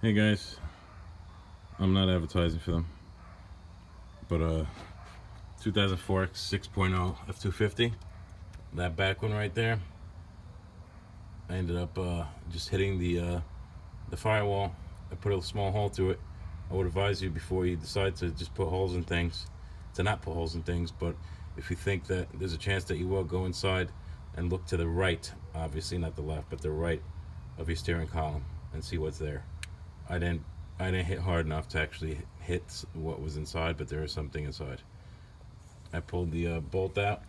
Hey guys, I'm not advertising for them, but 2004 6.0 F250, that back one right there, I ended up just hitting the firewall. I put a small hole through it. I would advise you, before you decide to just put holes in things, to not put holes in things, but if you think that there's a chance that you will, go inside and look to the right, obviously not the left, but the right of your steering column, and see what's there. I didn't hit hard enough to actually hit what was inside, but there is something inside. I pulled the bolt out.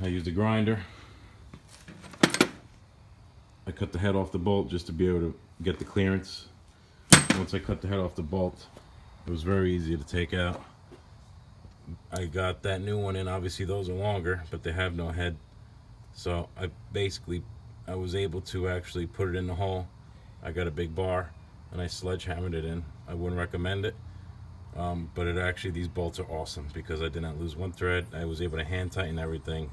I used a grinder. I cut the head off the bolt just to be able to get the clearance. Once I cut the head off the bolt, it was very easy to take out. I got that new one in. Obviously those are longer, but they have no head. So I was able to actually put it in the hole. I got a big bar and I sledgehammered it in. I wouldn't recommend it, but these bolts are awesome because I did not lose one thread. I was able to hand tighten everything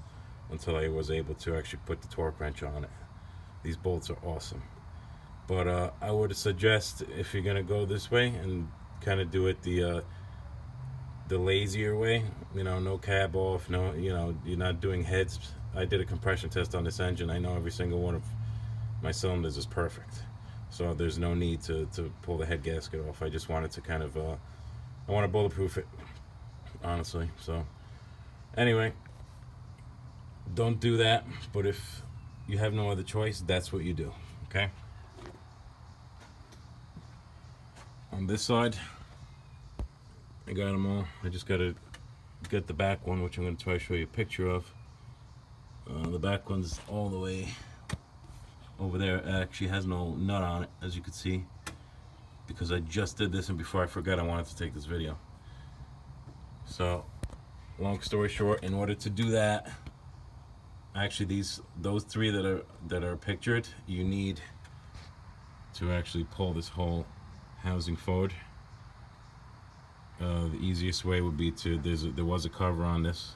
until I was able to actually put the torque wrench on it. These bolts are awesome. But I would suggest, if you're gonna go this way and kind of do it the lazier way, you know, no cab off, no, you know, you're not doing heads. I did a compression test on this engine. I know every single one of my cylinders is perfect, so there's no need to pull the head gasket off. I just wanted to kind of I want to bulletproof it, honestly. So anyway, don't do that, but if you have no other choice, that's what you do. Okay, on this side I got them all. I just got to get the back one, which I'm going to try to show you a picture of. The back one's all the way over there. It actually has no nut on it, as you can see, because I just did this, and before I forgot, I wanted to take this video. So long story short, in order to do that, actually those three that are pictured, you need to actually pull this whole housing forward. The easiest way would be to, there was a cover on this.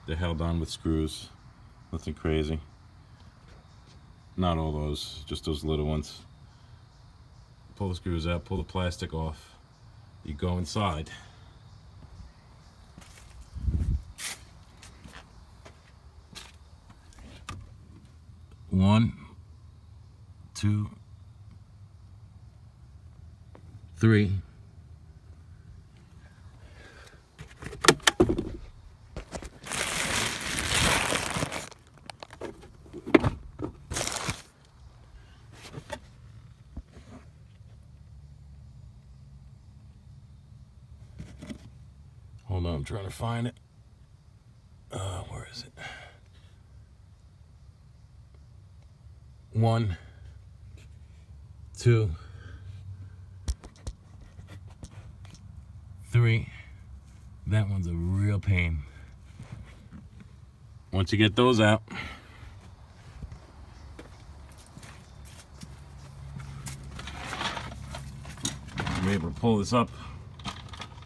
They're held on with screws. Nothing crazy. Not all those, just those little ones. Pull the screws out, pull the plastic off. You go inside. One, two, three. Hold on, I'm trying to find it. Where is it? 1, 2, 3. That one's a real pain. Once you get those out, you're able to pull this up.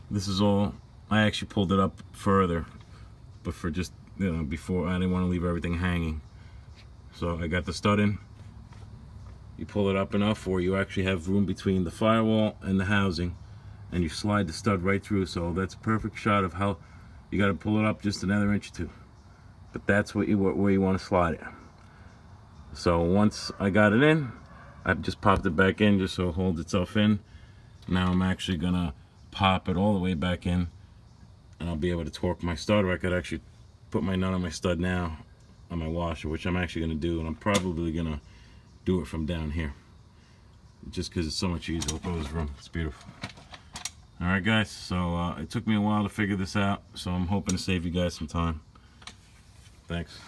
This is all, I actually pulled it up further, but for just, you know, before, I didn't want to leave everything hanging. So I got the stud in. You pull it up enough where you actually have room between the firewall and the housing, and you slide the stud right through. So that's a perfect shot of how you got to pull it up just another inch or two. But that's where you want to slide it. So once I got it in, I just popped it back in just so it holds itself in. Now I'm actually gonna pop it all the way back in, and I'll be able to torque my stud, or I could actually put my nut on my stud now on my washer, which I'm actually gonna do, and I'm probably gonna do it from down here just because it's so much easier. Look at this room, it's beautiful. All right guys, so it took me a while to figure this out, so I'm hoping to save you guys some time. Thanks.